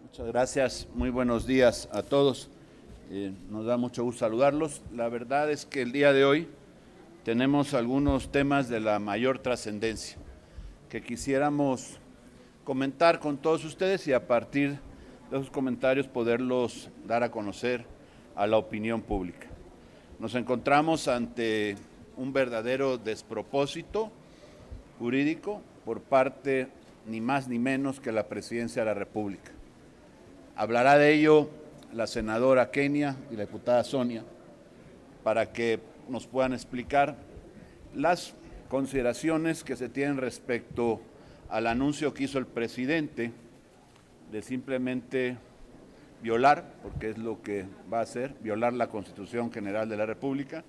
Muchas gracias, muy buenos días a todos. Nos da mucho gusto saludarlos. La verdad es que el día de hoy tenemos algunos temas de la mayor trascendencia que quisiéramos comentar con todos ustedes y a partir de esos comentarios poderlos dar a conocer a la opinión pública. Nos encontramos ante un verdadero despropósito jurídico por parte ni más ni menos que la Presidencia de la República. Hablará de ello la senadora Kenia y la diputada Sonia para que nos puedan explicar las consideraciones que se tienen respecto al anuncio que hizo el presidente de simplemente violar, porque es lo que va a hacer, violar la Constitución General de la República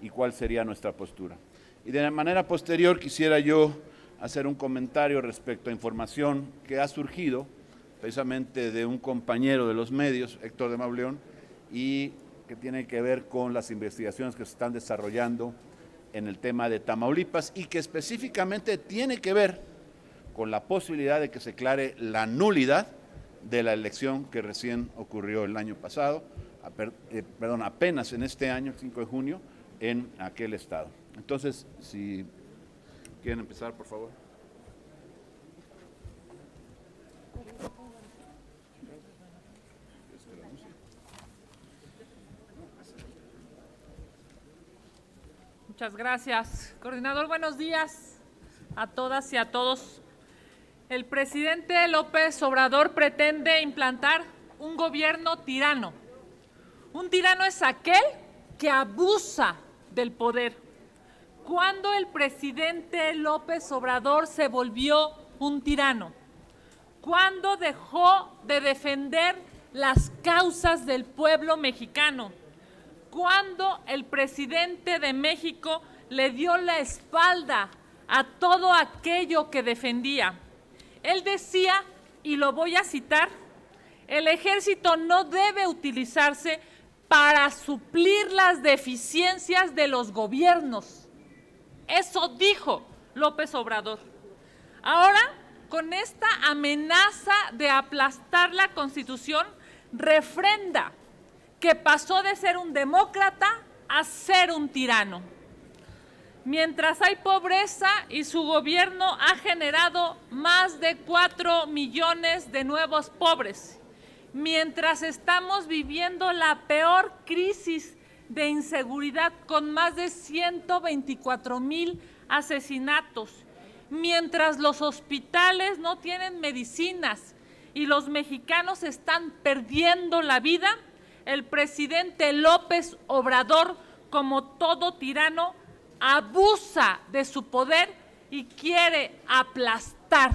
y cuál sería nuestra postura. Y de manera posterior quisiera yo hacer un comentario respecto a información que ha surgido precisamente de un compañero de los medios, Héctor de Mauleón, y que tiene que ver con las investigaciones que se están desarrollando en el tema de Tamaulipas y que específicamente tiene que ver con la posibilidad de que se aclare la nulidad de la elección que recién ocurrió el año pasado, apenas en este año, 5 de junio, en aquel estado. Entonces, si quieren empezar, por favor. Muchas gracias. Coordinador, buenos días a todas y a todos. El presidente López Obrador pretende implantar un gobierno tirano. Un tirano es aquel que abusa del poder. ¿Cuándo el presidente López Obrador se volvió un tirano? ¿Cuándo dejó de defender las causas del pueblo mexicano? ¿Cuándo el presidente de México le dio la espalda a todo aquello que defendía? Él decía, y lo voy a citar, el ejército no debe utilizarse para suplir las deficiencias de los gobiernos. Eso dijo López Obrador. Ahora, con esta amenaza de aplastar la Constitución, refrenda que pasó de ser un demócrata a ser un tirano. Mientras hay pobreza y su gobierno ha generado más de 4 millones de nuevos pobres, mientras estamos viviendo la peor crisis de inseguridad con más de 124,000 asesinatos, mientras los hospitales no tienen medicinas y los mexicanos están perdiendo la vida, el presidente López Obrador, como todo tirano, abusa de su poder y quiere aplastar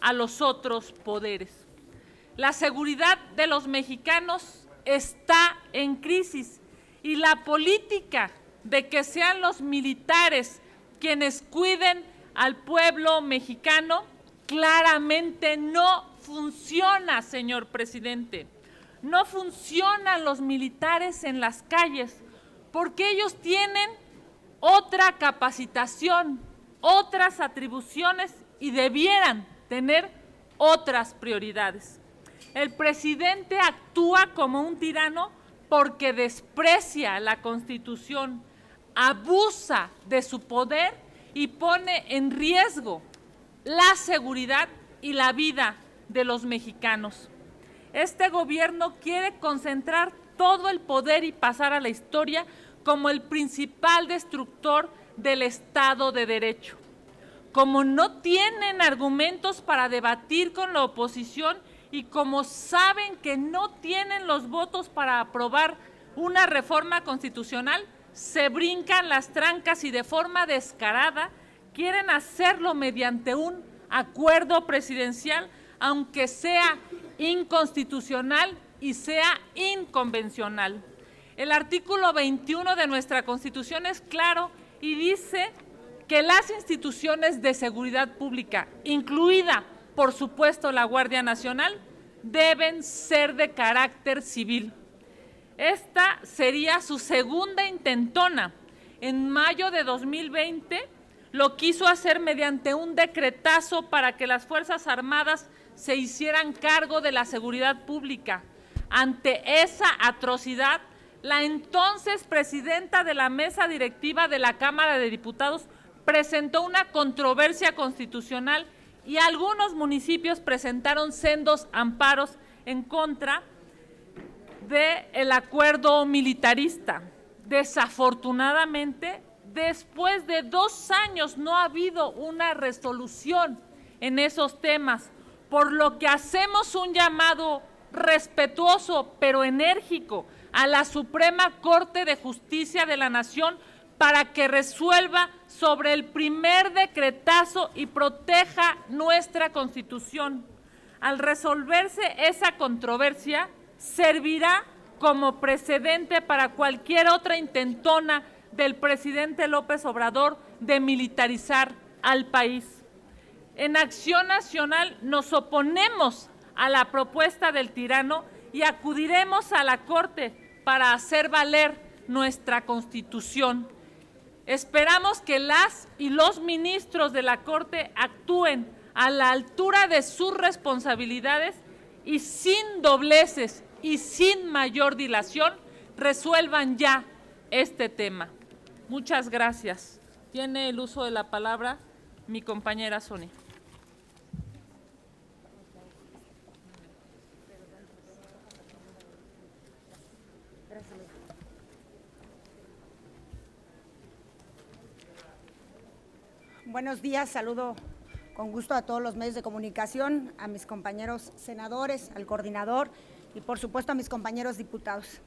a los otros poderes. La seguridad de los mexicanos está en crisis y la política de que sean los militares quienes cuiden al pueblo mexicano claramente no funciona, señor presidente. No funcionan los militares en las calles porque ellos tienen otra capacitación, otras atribuciones y debieran tener otras prioridades. El presidente actúa como un tirano porque desprecia la Constitución, abusa de su poder y pone en riesgo la seguridad y la vida de los mexicanos. Este gobierno quiere concentrar todo el poder y pasar a la historia como el principal destructor del Estado de Derecho. Como no tienen argumentos para debatir con la oposición y como saben que no tienen los votos para aprobar una reforma constitucional, se brincan las trancas y de forma descarada quieren hacerlo mediante un acuerdo presidencial, aunque sea inconstitucional y sea inconvencional. El artículo 21 de nuestra Constitución es claro y dice que las instituciones de seguridad pública, incluida, por supuesto, la Guardia Nacional, deben ser de carácter civil. Esta sería su segunda intentona. En mayo de 2020 lo quiso hacer mediante un decretazo para que las Fuerzas Armadas se hicieran cargo de la seguridad pública. Ante esa atrocidad, la entonces presidenta de la mesa directiva de la Cámara de Diputados presentó una controversia constitucional y algunos municipios presentaron sendos amparos en contra del acuerdo militarista. Desafortunadamente, después de 2 años no ha habido una resolución en esos temas, por lo que hacemos un llamado respetuoso pero enérgico a la Suprema Corte de Justicia de la Nación para que resuelva sobre el primer decretazo y proteja nuestra Constitución. Al resolverse esa controversia, servirá como precedente para cualquier otra intentona del presidente López Obrador de militarizar al país. En Acción Nacional nos oponemos a la propuesta del tirano y acudiremos a la Corte para hacer valer nuestra Constitución. Esperamos que las y los ministros de la Corte actúen a la altura de sus responsabilidades y sin dobleces y sin mayor dilación resuelvan ya este tema. Muchas gracias. Tiene el uso de la palabra mi compañera Sonia. Buenos días, saludo con gusto a todos los medios de comunicación, a mis compañeros senadores, al coordinador y por supuesto a mis compañeros diputados.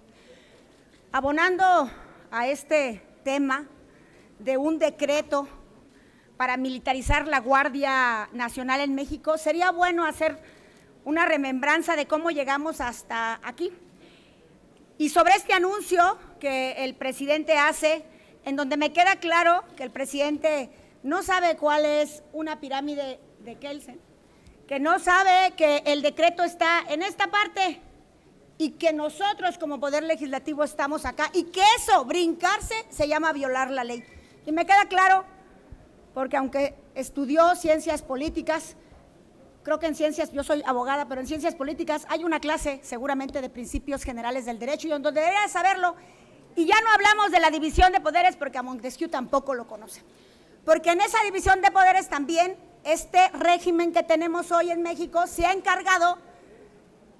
Abonando a este tema de un decreto para militarizar la Guardia Nacional en México, sería bueno hacer una remembranza de cómo llegamos hasta aquí. Y sobre este anuncio que el presidente hace, en donde me queda claro que el presidente no sabe cuál es una pirámide de Kelsen, que no sabe que el decreto está en esta parte y que nosotros como Poder Legislativo estamos acá y que eso, brincarse, se llama violar la ley. Y me queda claro, porque aunque estudió ciencias políticas, creo que en ciencias, yo soy abogada, pero en ciencias políticas hay una clase seguramente de principios generales del derecho y donde debería saberlo, y ya no hablamos de la división de poderes porque a Montesquieu tampoco lo conoce. Porque en esa división de poderes también este régimen que tenemos hoy en México se ha encargado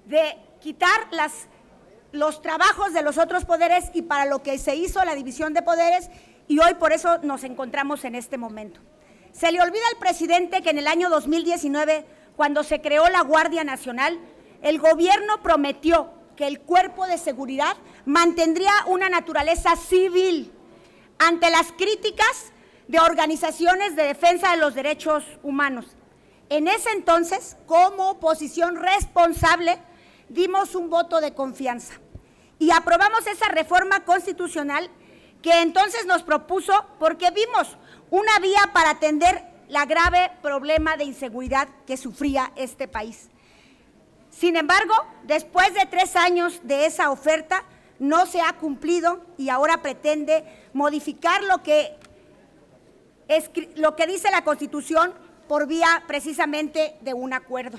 de quitar los trabajos de los otros poderes y para lo que se hizo la división de poderes y hoy por eso nos encontramos en este momento. Se le olvida al presidente que en el año 2019, cuando se creó la Guardia Nacional, el gobierno prometió que el cuerpo de seguridad mantendría una naturaleza civil ante las críticas de organizaciones de defensa de los derechos humanos. En ese entonces, como oposición responsable, dimos un voto de confianza y aprobamos esa reforma constitucional que entonces nos propuso porque vimos una vía para atender la grave problema de inseguridad que sufría este país. Sin embargo, después de 3 años de esa oferta, no se ha cumplido y ahora pretende modificar lo que dice la Constitución por vía precisamente de un acuerdo.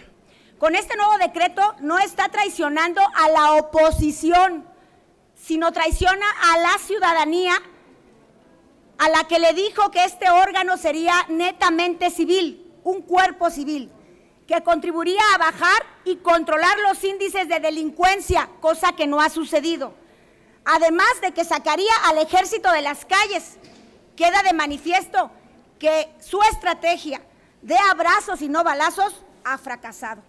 Con este nuevo decreto no está traicionando a la oposición, sino traiciona a la ciudadanía a la que le dijo que este órgano sería netamente civil, un cuerpo civil, que contribuiría a bajar y controlar los índices de delincuencia, cosa que no ha sucedido. Además de que sacaría al ejército de las calles. Queda de manifiesto que su estrategia de abrazos y no balazos ha fracasado.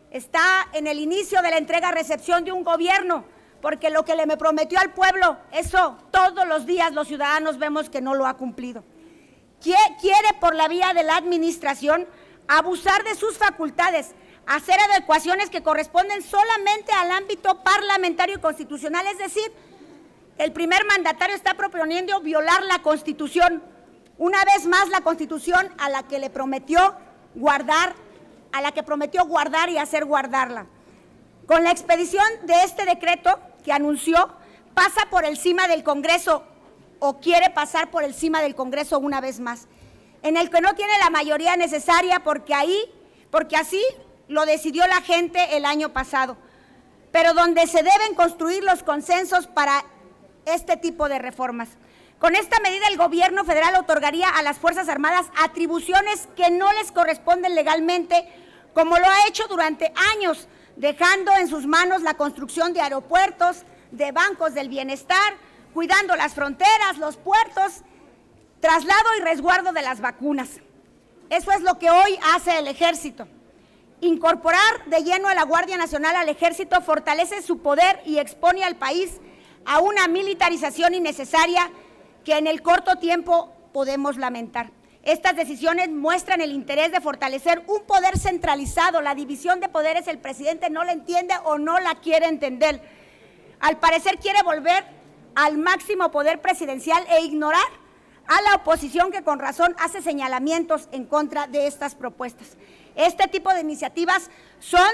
Está en el inicio de la entrega-recepción de un gobierno, porque lo que le prometió al pueblo, eso todos los días los ciudadanos vemos que no lo ha cumplido. Quiere por la vía de la administración abusar de sus facultades, hacer adecuaciones que corresponden solamente al ámbito parlamentario y constitucional, es decir, el primer mandatario está proponiendo violar la Constitución, una vez más la Constitución a la que le prometió guardar, y hacer guardarla. Con la expedición de este decreto que anunció, pasa por encima del Congreso o quiere pasar por encima del Congreso una vez más, en el que no tiene la mayoría necesaria porque así lo decidió la gente el año pasado, pero donde se deben construir los consensos para este tipo de reformas. Con esta medida, el gobierno federal otorgaría a las Fuerzas Armadas atribuciones que no les corresponden legalmente, como lo ha hecho durante años, dejando en sus manos la construcción de aeropuertos, de bancos del bienestar, cuidando las fronteras, los puertos, traslado y resguardo de las vacunas. Eso es lo que hoy hace el Ejército. Incorporar de lleno a la Guardia Nacional al Ejército fortalece su poder y expone al país a una militarización innecesaria que en el corto tiempo podemos lamentar. Estas decisiones muestran el interés de fortalecer un poder centralizado. La división de poderes, el presidente no la entiende o no la quiere entender. Al parecer quiere volver al máximo poder presidencial e ignorar a la oposición que con razón hace señalamientos en contra de estas propuestas. Este tipo de iniciativas son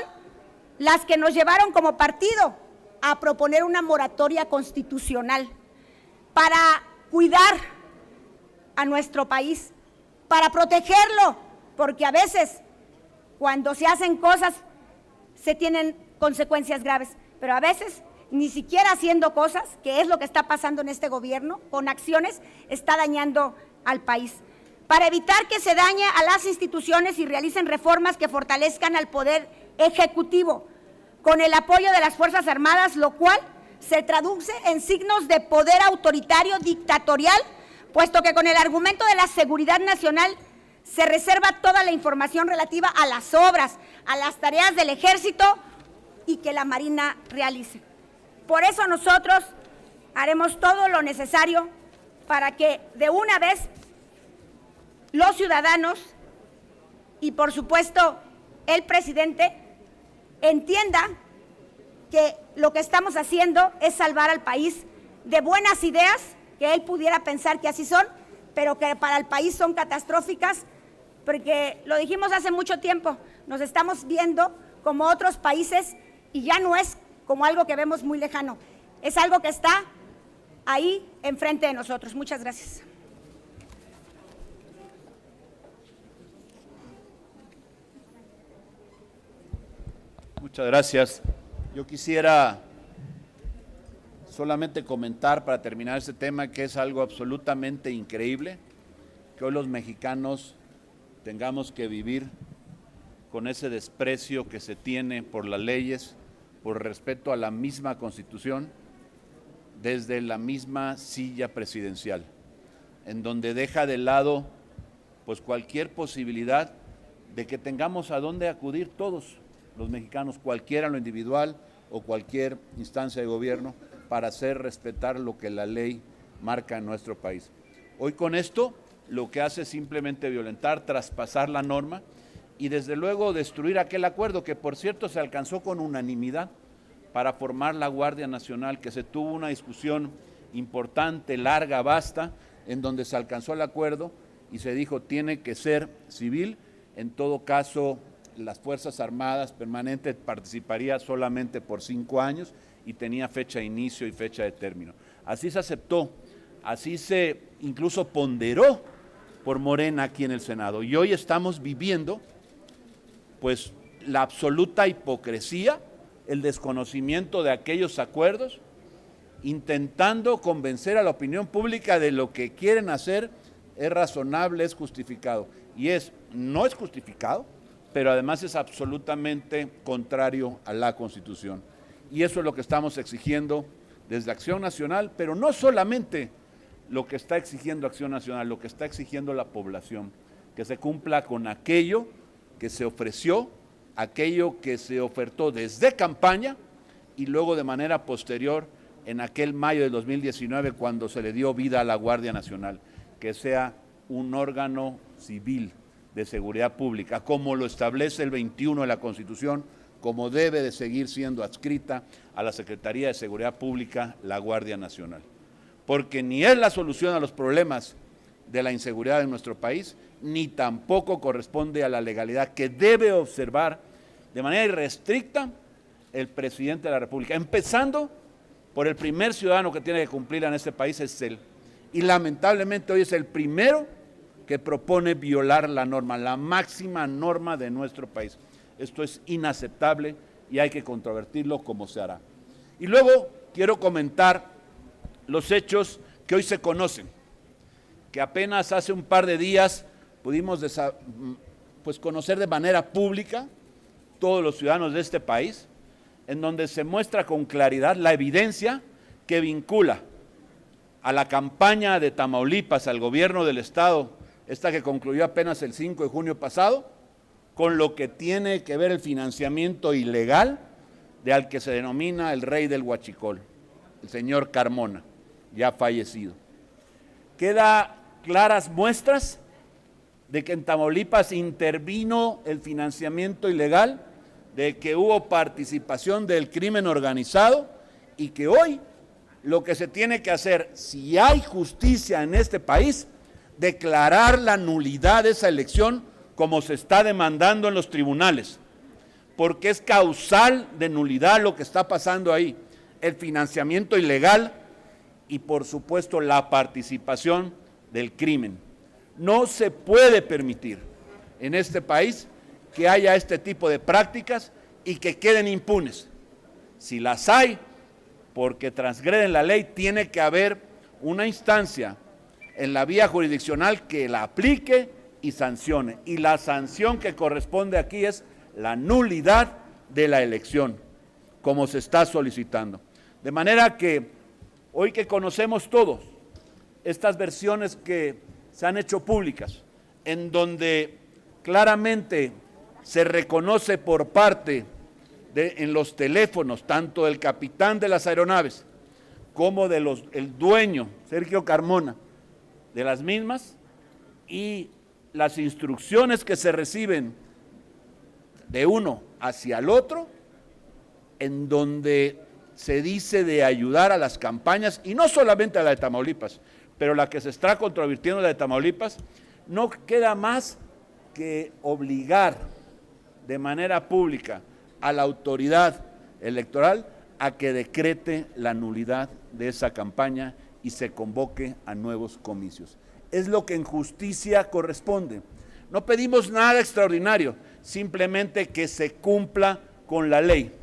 las que nos llevaron como partido a proponer una moratoria constitucional para cuidar a nuestro país, para protegerlo, porque a veces cuando se hacen cosas se tienen consecuencias graves, pero a veces ni siquiera haciendo cosas, que es lo que está pasando en este gobierno, con acciones, está dañando al país. Para evitar que se dañe a las instituciones y realicen reformas que fortalezcan al Poder Ejecutivo, con el apoyo de las Fuerzas Armadas, lo cual se traduce en signos de poder autoritario dictatorial, puesto que con el argumento de la seguridad nacional se reserva toda la información relativa a las obras, a las tareas del Ejército y que la Marina realice. Por eso nosotros haremos todo lo necesario para que de una vez los ciudadanos y por supuesto el presidente entienda que lo que estamos haciendo es salvar al país de buenas ideas que él pudiera pensar que así son, pero que para el país son catastróficas, porque lo dijimos hace mucho tiempo, nos estamos viendo como otros países y ya no es como algo que vemos muy lejano, es algo que está ahí enfrente de nosotros. Muchas gracias. Muchas gracias. Yo quisiera solamente comentar para terminar este tema que es algo absolutamente increíble, que hoy los mexicanos tengamos que vivir con ese desprecio que se tiene por las leyes, por respeto a la misma Constitución, desde la misma silla presidencial, en donde deja de lado pues cualquier posibilidad de que tengamos a dónde acudir todos los mexicanos, cualquiera en lo individual o cualquier instancia de gobierno, para hacer respetar lo que la ley marca en nuestro país. Hoy con esto lo que hace es simplemente violentar, traspasar la norma y desde luego destruir aquel acuerdo que por cierto se alcanzó con unanimidad para formar la Guardia Nacional, que se tuvo una discusión importante, larga, vasta, en donde se alcanzó el acuerdo y se dijo tiene que ser civil, en todo caso las Fuerzas Armadas permanentes participaría solamente por 5 años y tenía fecha de inicio y fecha de término. Así se aceptó, así se incluso ponderó por Morena aquí en el Senado y hoy estamos viviendo pues la absoluta hipocresía, el desconocimiento de aquellos acuerdos, intentando convencer a la opinión pública de lo que quieren hacer es razonable, es justificado. Y no es justificado, pero además es absolutamente contrario a la Constitución. Y eso es lo que estamos exigiendo desde Acción Nacional, pero no solamente lo que está exigiendo Acción Nacional, lo que está exigiendo la población, que se cumpla con aquello que se ofreció, aquello que se ofertó desde campaña y luego de manera posterior en aquel mayo de 2019 cuando se le dio vida a la Guardia Nacional, que sea un órgano civil de seguridad pública, como lo establece el 21 de la Constitución, como debe de seguir siendo adscrita a la Secretaría de Seguridad Pública, la Guardia Nacional. Porque ni es la solución a los problemas de la inseguridad en nuestro país, ni tampoco corresponde a la legalidad que debe observar de manera irrestricta el presidente de la República, empezando por el primer ciudadano que tiene que cumplir en este país, es él. Y lamentablemente hoy es el primero que propone violar la norma, la máxima norma de nuestro país. Esto es inaceptable y hay que controvertirlo como se hará. Y luego quiero comentar los hechos que hoy se conocen, que apenas hace un par de días pudimos conocer de manera pública todos los ciudadanos de este país, en donde se muestra con claridad la evidencia que vincula a la campaña de Tamaulipas, al gobierno del estado, esta que concluyó apenas el 5 de junio pasado, con lo que tiene que ver el financiamiento ilegal de al que se denomina el rey del huachicol, el señor Carmona, ya fallecido. Queda claras muestras de que en Tamaulipas intervino el financiamiento ilegal, de que hubo participación del crimen organizado y que hoy lo que se tiene que hacer, si hay justicia en este país, declarar la nulidad de esa elección como se está demandando en los tribunales, porque es causal de nulidad lo que está pasando ahí, el financiamiento ilegal y por supuesto la participación del crimen. No se puede permitir en este país que haya este tipo de prácticas y que queden impunes. Si las hay, porque transgreden la ley, tiene que haber una instancia en la vía jurisdiccional que la aplique y sancione. Y la sanción que corresponde aquí es la nulidad de la elección, como se está solicitando. De manera que hoy que conocemos todos estas versiones que se han hecho públicas, en donde claramente se reconoce por parte en los teléfonos, tanto del capitán de las aeronaves como el dueño, Sergio Carmona, de las mismas, y las instrucciones que se reciben de uno hacia el otro, en donde se dice de ayudar a las campañas, y no solamente a la de Tamaulipas, pero la que se está controvirtiendo, la de Tamaulipas, no queda más que obligar de manera pública a la autoridad electoral a que decrete la nulidad de esa campaña y se convoque a nuevos comicios. Es lo que en justicia corresponde. No pedimos nada extraordinario, simplemente que se cumpla con la ley.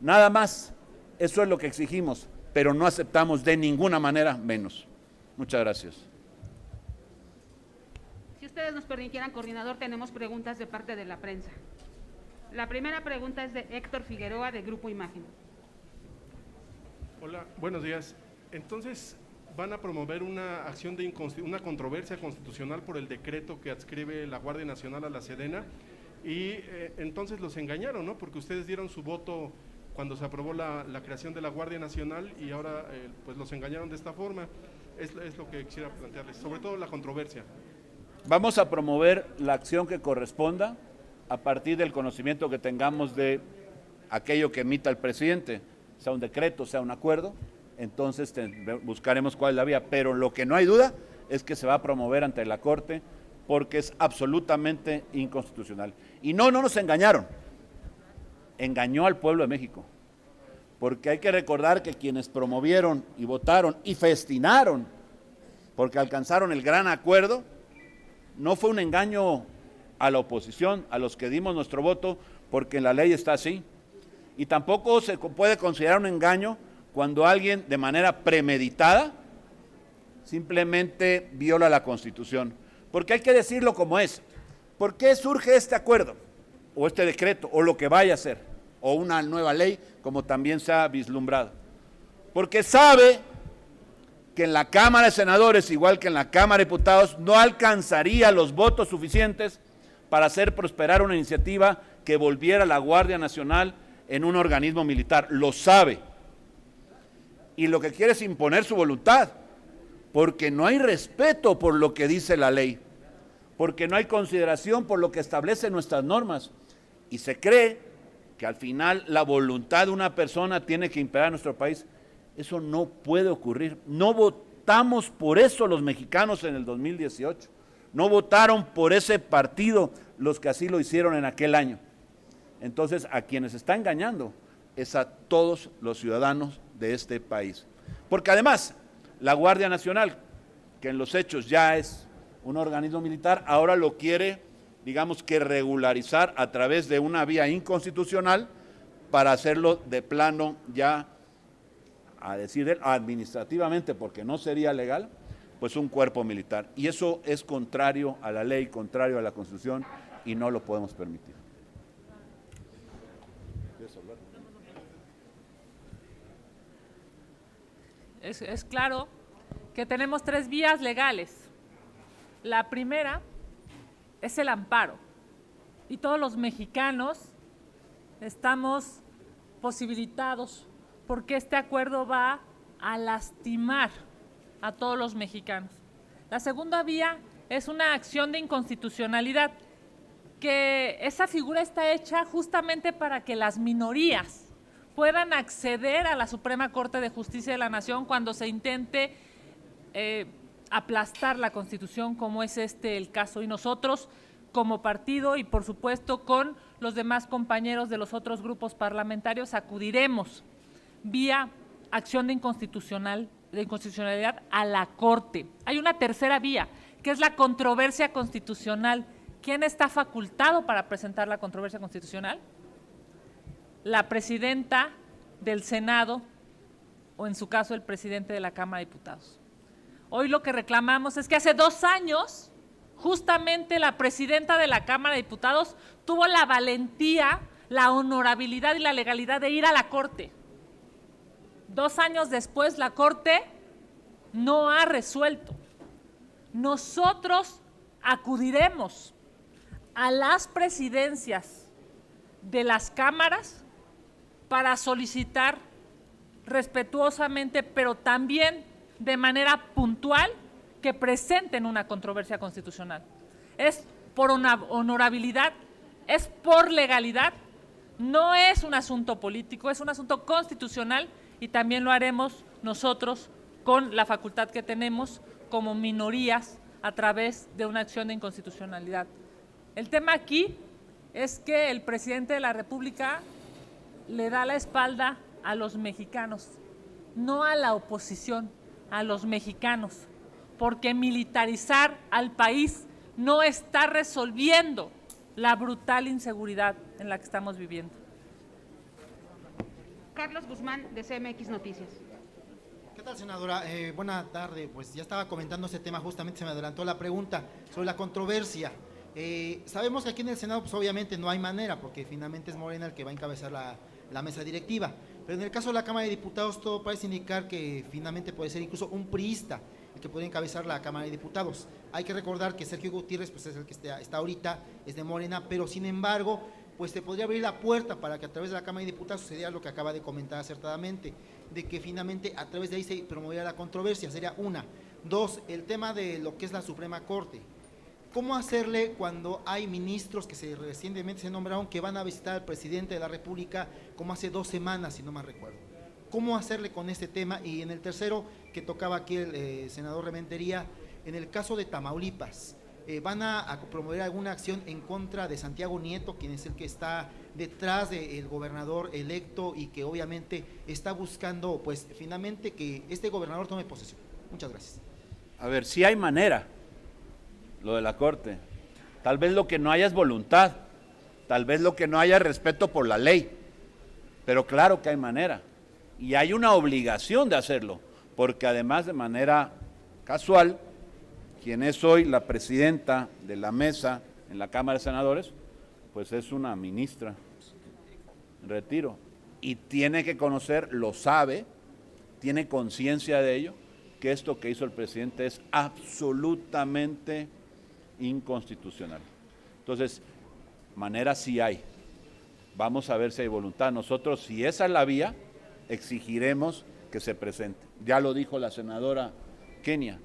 Nada más, eso es lo que exigimos, pero no aceptamos de ninguna manera menos. Muchas gracias. Si ustedes nos permitieran, coordinador, tenemos preguntas de parte de la prensa. La primera pregunta es de Héctor Figueroa, de Grupo Imagen. Hola, buenos días. Entonces, ¿van a promover una acción de una controversia constitucional por el decreto que adscribe la Guardia Nacional a la Sedena? Y entonces los engañaron, ¿no? Porque ustedes dieron su voto cuando se aprobó la creación de la Guardia Nacional y ahora pues los engañaron de esta forma. Es lo que quisiera plantearles, sobre todo la controversia. Vamos a promover la acción que corresponda a partir del conocimiento que tengamos de aquello que emita el presidente, sea un decreto, sea un acuerdo, entonces buscaremos cuál es la vía, pero lo que no hay duda es que se va a promover ante la Corte porque es absolutamente inconstitucional. Y no nos engañaron, engañó al pueblo de México, porque hay que recordar que quienes promovieron y votaron y festinaron porque alcanzaron el gran acuerdo, no fue un engaño a la oposición, a los que dimos nuestro voto, porque en la ley está así. Y tampoco se puede considerar un engaño cuando alguien de manera premeditada simplemente viola la Constitución. Porque hay que decirlo como es. ¿Por qué surge este acuerdo, o este decreto, o lo que vaya a ser, o una nueva ley, como también se ha vislumbrado? Porque sabe que en la Cámara de Senadores, igual que en la Cámara de Diputados, no alcanzaría los votos suficientes para hacer prosperar una iniciativa que volviera a la Guardia Nacional en un organismo militar. Lo sabe. Y lo que quiere es imponer su voluntad, porque no hay respeto por lo que dice la ley, porque no hay consideración por lo que establecen nuestras normas, y se cree que al final la voluntad de una persona tiene que imperar en nuestro país. Eso no puede ocurrir. No votamos por eso los mexicanos en el 2018. No votaron por ese partido los que así lo hicieron en aquel año. Entonces, a quienes está engañando es a todos los ciudadanos de este país. Porque además, la Guardia Nacional, que en los hechos ya es un organismo militar, ahora lo quiere digamos que regularizar a través de una vía inconstitucional para hacerlo de plano ya, a decir él, administrativamente, porque no sería legal, pues un cuerpo militar. Y eso es contrario a la ley, contrario a la Constitución, y no lo podemos permitir. Es claro que tenemos 3 vías legales. La primera es el amparo. Y todos los mexicanos estamos posibilitados porque este acuerdo va a lastimar a todos los mexicanos. La segunda vía es una acción de inconstitucionalidad, que esa figura está hecha justamente para que las minorías puedan acceder a la Suprema Corte de Justicia de la Nación cuando se intente aplastar la Constitución, como es el caso. Y nosotros, como partido y por supuesto con los demás compañeros de los otros grupos parlamentarios, acudiremos vía acción de inconstitucionalidad a la Corte. Hay una tercera vía, que es la controversia constitucional. ¿Quién está facultado para presentar la controversia constitucional? La presidenta del Senado o, en su caso, el presidente de la Cámara de Diputados. Hoy lo que reclamamos es que hace 2 años, justamente la presidenta de la Cámara de Diputados tuvo la valentía, la honorabilidad y la legalidad de ir a la Corte. 2 años después, la Corte no ha resuelto. Nosotros acudiremos a las presidencias de las cámaras para solicitar respetuosamente, pero también de manera puntual, que presenten una controversia constitucional. Es por honorabilidad, es por legalidad, no es un asunto político, es un asunto constitucional, y también lo haremos nosotros con la facultad que tenemos como minorías a través de una acción de inconstitucionalidad. El tema aquí es que el presidente de la República le da la espalda a los mexicanos, no a la oposición, a los mexicanos, porque militarizar al país no está resolviendo la brutal inseguridad en la que estamos viviendo. Carlos Guzmán, de CMX Noticias. ¿Qué tal, senadora? Buena tarde. Pues ya estaba comentando este tema, justamente se me adelantó la pregunta sobre la controversia. Sabemos que aquí en el Senado, pues obviamente no hay manera, porque finalmente es Morena el que va a encabezar la mesa directiva. Pero en el caso de la Cámara de Diputados, todo parece indicar que finalmente puede ser incluso un priista el que puede encabezar la Cámara de Diputados. Hay que recordar que Sergio Gutiérrez, pues es el que está ahorita, es de Morena, pero sin embargo, pues te podría abrir la puerta para que a través de la Cámara de Diputados sucediera lo que acaba de comentar acertadamente, de que finalmente a través de ahí se promoviera la controversia. Sería una. 2, el tema de lo que es la Suprema Corte. ¿Cómo hacerle cuando hay ministros que recientemente se nombraron que van a visitar al presidente de la República, como hace 2 semanas, si no mal recuerdo? ¿Cómo hacerle con este tema? Y en el tercero, que tocaba aquí el senador Rementería, en el caso de Tamaulipas, ¿van a promover alguna acción en contra de Santiago Nieto, quien es el que está detrás del gobernador electo y que obviamente está buscando, pues finalmente, que este gobernador tome posesión? Muchas gracias. A ver, sí hay manera, lo de la Corte. Tal vez lo que no haya es voluntad, tal vez lo que no haya es respeto por la ley, pero claro que hay manera. Y hay una obligación de hacerlo, porque además, de manera casual, quien es hoy la presidenta de la mesa en la Cámara de Senadores, pues es una ministra en retiro, y tiene que conocer, lo sabe, tiene conciencia de ello, que esto que hizo el presidente es absolutamente inconstitucional. Entonces, manera sí hay. Vamos a ver si hay voluntad. Nosotros, si esa es la vía, exigiremos que se presente. Ya lo dijo la senadora Kenia.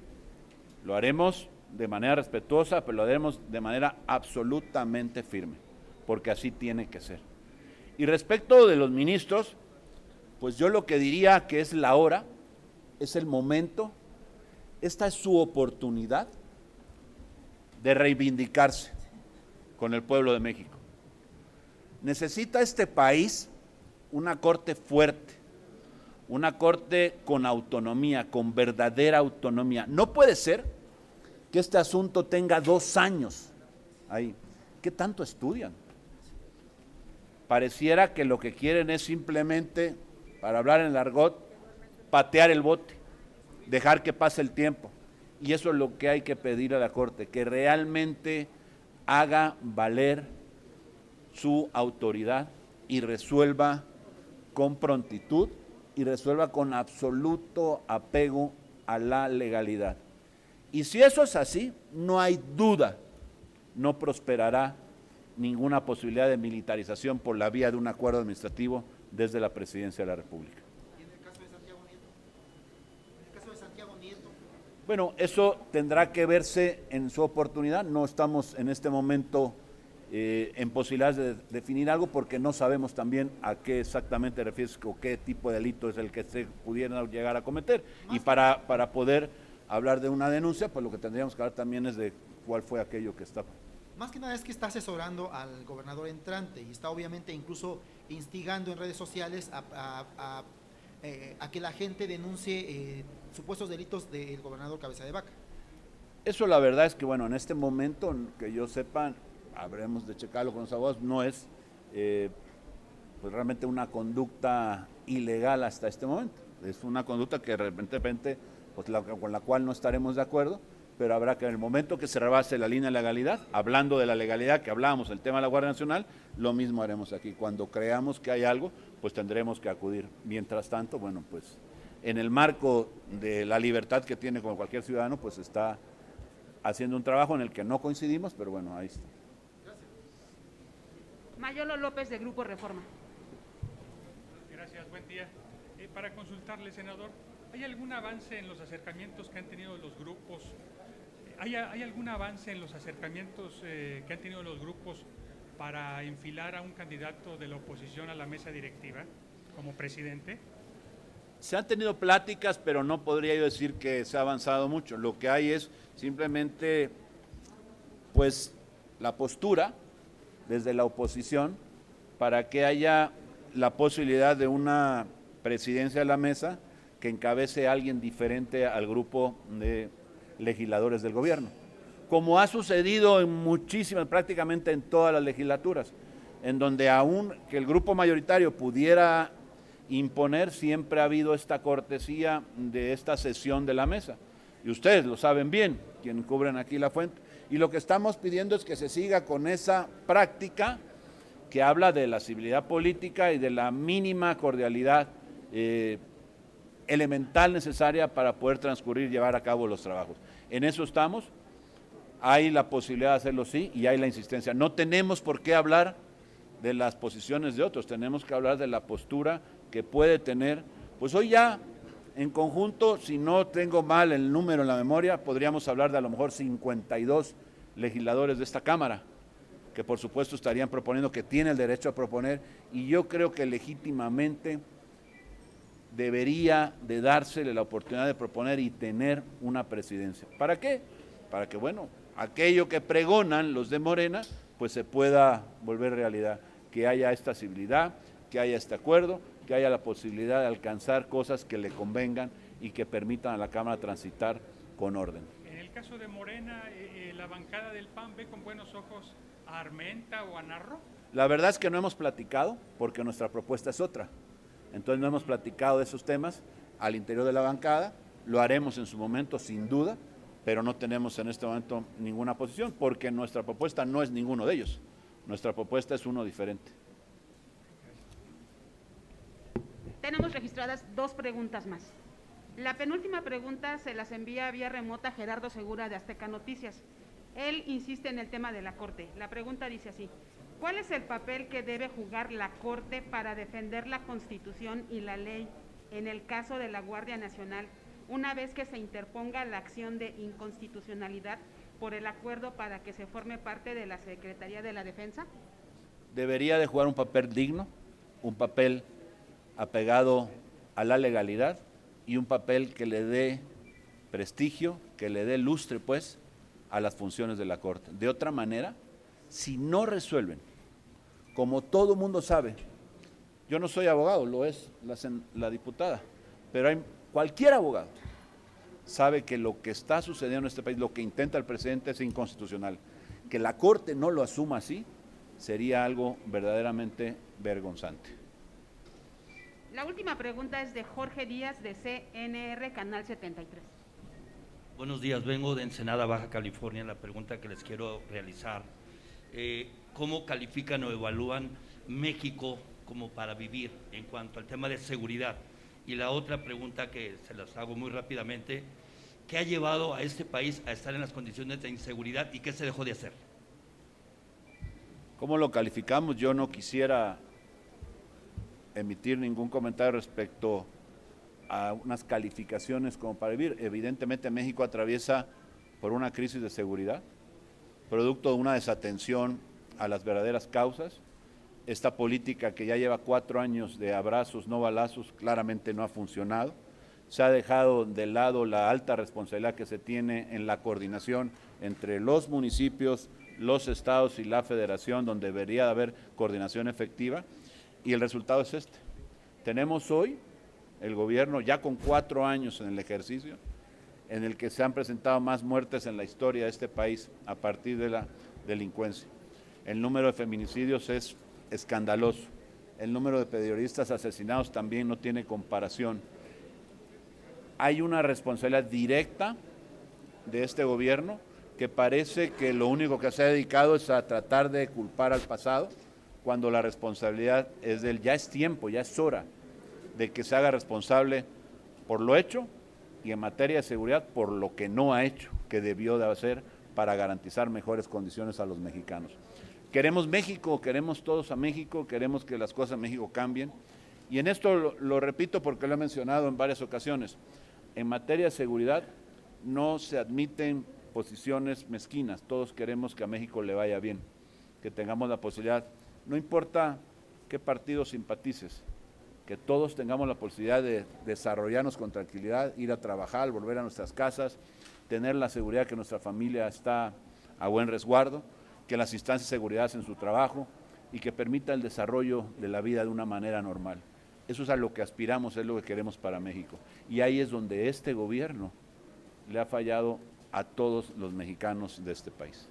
Lo haremos de manera respetuosa, pero lo haremos de manera absolutamente firme, porque así tiene que ser. Y respecto de los ministros, pues yo lo que diría que es la hora, es el momento, esta es su oportunidad de reivindicarse con el pueblo de México. Necesita este país una corte fuerte, una corte con autonomía, con verdadera autonomía. No puede ser que este asunto tenga 2 años ahí. ¿qué tanto estudian? Pareciera que lo que quieren es simplemente, para hablar en argot, patear el bote, dejar que pase el tiempo. Y eso es lo que hay que pedir a la Corte, que realmente haga valer su autoridad y resuelva con prontitud y resuelva con absoluto apego a la legalidad. Y si eso es así, no hay duda, no prosperará ninguna posibilidad de militarización por la vía de un acuerdo administrativo desde la Presidencia de la República. ¿Y en el caso de Santiago Nieto? ¿En el caso de Santiago Nieto? Bueno, eso tendrá que verse en su oportunidad. No estamos en este momento en posibilidades de definir algo porque no sabemos también a qué exactamente refieres o qué tipo de delito es el que se pudiera llegar a cometer. Y para poder hablar de una denuncia, pues lo que tendríamos que hablar también es de cuál fue aquello que está. Más que nada es que está asesorando al gobernador entrante y está obviamente incluso instigando en redes sociales a que la gente denuncie supuestos delitos del gobernador Cabeza de Vaca. Eso la verdad es que, bueno, en este momento, que yo sepa, habremos de checarlo con los abogados, no es pues realmente una conducta ilegal hasta este momento. Es una conducta que de repente pues con la cual no estaremos de acuerdo, pero habrá que en el momento que se rebase la línea de legalidad, hablando de la legalidad que hablábamos, el tema de la Guardia Nacional, lo mismo haremos aquí. Cuando creamos que hay algo, pues tendremos que acudir. Mientras tanto, bueno, pues en el marco de la libertad que tiene como cualquier ciudadano, pues está haciendo un trabajo en el que no coincidimos, pero bueno, ahí está. Mayolo López, de Grupo Reforma. Gracias, buen día. Para consultarle, senador, ¿hay algún avance en los acercamientos que han tenido los grupos? ¿Hay algún avance en los acercamientos que han tenido los grupos para enfilar a un candidato de la oposición a la mesa directiva como presidente? Se han tenido pláticas, pero no podría yo decir que se ha avanzado mucho. Lo que hay es simplemente, pues, la postura desde la oposición para que haya la posibilidad de una presidencia de la mesa que encabece a alguien diferente al grupo de legisladores del gobierno, como ha sucedido en muchísimas, prácticamente en todas las legislaturas, en donde aún que el grupo mayoritario pudiera imponer, siempre ha habido esta cortesía de esta sesión de la mesa. Y ustedes lo saben bien, quienes cubren aquí la fuente. Y lo que estamos pidiendo es que se siga con esa práctica que habla de la civilidad política y de la mínima cordialidad elemental necesaria para poder transcurrir y llevar a cabo los trabajos. En eso estamos, hay la posibilidad de hacerlo sí y hay la insistencia. No tenemos por qué hablar de las posiciones de otros, tenemos que hablar de la postura que puede tener, pues hoy ya en conjunto, si no tengo mal el número en la memoria, podríamos hablar de a lo mejor 52 legisladores de esta Cámara, que por supuesto estarían proponiendo, que tienen el derecho a proponer, y yo creo que legítimamente debería de dársele la oportunidad de proponer y tener una presidencia. ¿Para qué? Para que, bueno, aquello que pregonan los de Morena, pues se pueda volver realidad, que haya esta civilidad, que haya este acuerdo, que haya la posibilidad de alcanzar cosas que le convengan y que permitan a la Cámara transitar con orden. En el caso de Morena, ¿la bancada del PAN ve con buenos ojos a Armenta o a Narro? La verdad es que no hemos platicado porque nuestra propuesta es otra. Entonces no hemos platicado de esos temas al interior de la bancada, lo haremos en su momento sin duda, pero no tenemos en este momento ninguna posición porque nuestra propuesta no es ninguno de ellos, nuestra propuesta es uno diferente. Tenemos registradas 2 preguntas más. La penúltima pregunta se las envía vía remota Gerardo Segura de Azteca Noticias. Él insiste en el tema de la Corte. La pregunta dice así: ¿cuál es el papel que debe jugar la Corte para defender la Constitución y la ley en el caso de la Guardia Nacional, una vez que se interponga la acción de inconstitucionalidad por el acuerdo para que se forme parte de la Secretaría de la Defensa? Debería de jugar un papel digno, un papel apegado a la legalidad y un papel que le dé prestigio, que le dé lustre, pues, a las funciones de la Corte. De otra manera, si no resuelven, como todo mundo sabe, yo no soy abogado, lo es la diputada, pero cualquier abogado sabe que lo que está sucediendo en este país, lo que intenta el presidente es inconstitucional. que la Corte no lo asuma así, sería algo verdaderamente vergonzante. La última pregunta es de Jorge Díaz, de CNR, Canal 73. Buenos días, vengo de Ensenada, Baja California. La pregunta que les quiero realizar, ¿cómo califican o evalúan México como para vivir en cuanto al tema de seguridad? Y la otra pregunta que se las hago muy rápidamente, ¿qué ha llevado a este país a estar en las condiciones de inseguridad y qué se dejó de hacer? ¿Cómo lo calificamos? Yo no quisiera emitir ningún comentario respecto a unas calificaciones como para vivir. Evidentemente México atraviesa por una crisis de seguridad, producto de una desatención a las verdaderas causas. Esta política que ya lleva 4 años de abrazos, no balazos, claramente no ha funcionado. Se ha dejado de lado la alta responsabilidad que se tiene en la coordinación entre los municipios, los estados y la federación, donde debería haber coordinación efectiva, y el resultado es este. Tenemos hoy el gobierno ya con 4 años en el ejercicio, en el que se han presentado más muertes en la historia de este país a partir de la delincuencia. El número de feminicidios es escandaloso, el número de periodistas asesinados también no tiene comparación. Hay una responsabilidad directa de este gobierno que parece que lo único que se ha dedicado es a tratar de culpar al pasado, cuando la responsabilidad es de él. Ya es tiempo, ya es hora de que se haga responsable por lo hecho y en materia de seguridad por lo que no ha hecho, que debió de hacer para garantizar mejores condiciones a los mexicanos. Queremos México, queremos todos a México, queremos que las cosas en México cambien, y en esto lo repito porque lo he mencionado en varias ocasiones. En materia de seguridad no se admiten posiciones mezquinas, todos queremos que a México le vaya bien, que tengamos la posibilidad, no importa qué partido simpatices, que todos tengamos la posibilidad de desarrollarnos con tranquilidad, ir a trabajar, volver a nuestras casas, tener la seguridad que nuestra familia está a buen resguardo, que las instancias de seguridad hacen su trabajo y que permita el desarrollo de la vida de una manera normal. Eso es a lo que aspiramos, es lo que queremos para México. Y ahí es donde este gobierno le ha fallado a todos los mexicanos de este país.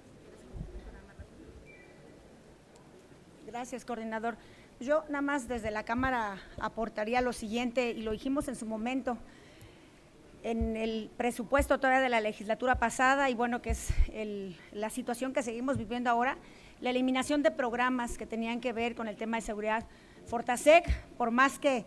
Gracias, coordinador. Yo nada más desde la Cámara aportaría lo siguiente, y lo dijimos en su momento, en el presupuesto todavía de la legislatura pasada, y bueno, que es la situación que seguimos viviendo ahora, la eliminación de programas que tenían que ver con el tema de seguridad. Fortasec, por más que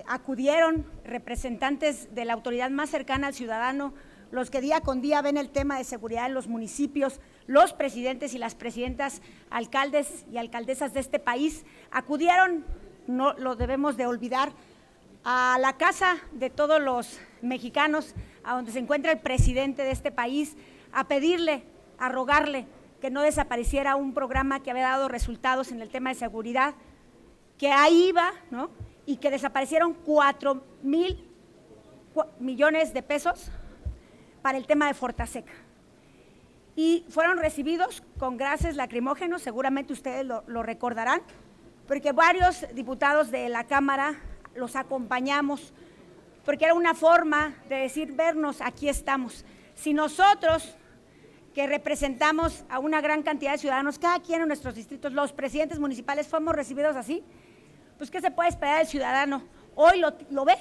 acudieron representantes de la autoridad más cercana al ciudadano, los que día con día ven el tema de seguridad en los municipios, los presidentes y las presidentas, alcaldes y alcaldesas de este país, acudieron, no lo debemos de olvidar, a la casa de todos los mexicanos, a donde se encuentra el presidente de este país, a pedirle, a rogarle que no desapareciera un programa que había dado resultados en el tema de seguridad, que ahí iba, ¿no? Y que desaparecieron 4,000 millones de pesos para el tema de Fortasec. Y fueron recibidos con gases lacrimógenos, seguramente ustedes lo recordarán, porque varios diputados de la Cámara los acompañamos, porque era una forma de decir, vernos, aquí estamos. Si nosotros, que representamos a una gran cantidad de ciudadanos, cada quien en nuestros distritos, los presidentes municipales, fuimos recibidos así, pues ¿qué se puede esperar del ciudadano? Hoy lo ve.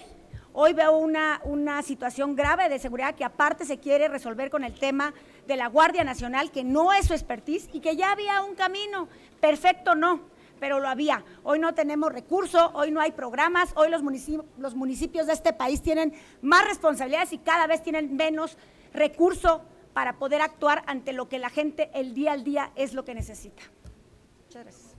Hoy veo una situación grave de seguridad que aparte se quiere resolver con el tema de la Guardia Nacional, que no es su expertise y que ya había un camino, perfecto no, pero lo había. Hoy no tenemos recursos, hoy no hay programas, hoy los municipios de este país tienen más responsabilidades y cada vez tienen menos recursos para poder actuar ante lo que la gente el día al día es lo que necesita. Muchas gracias.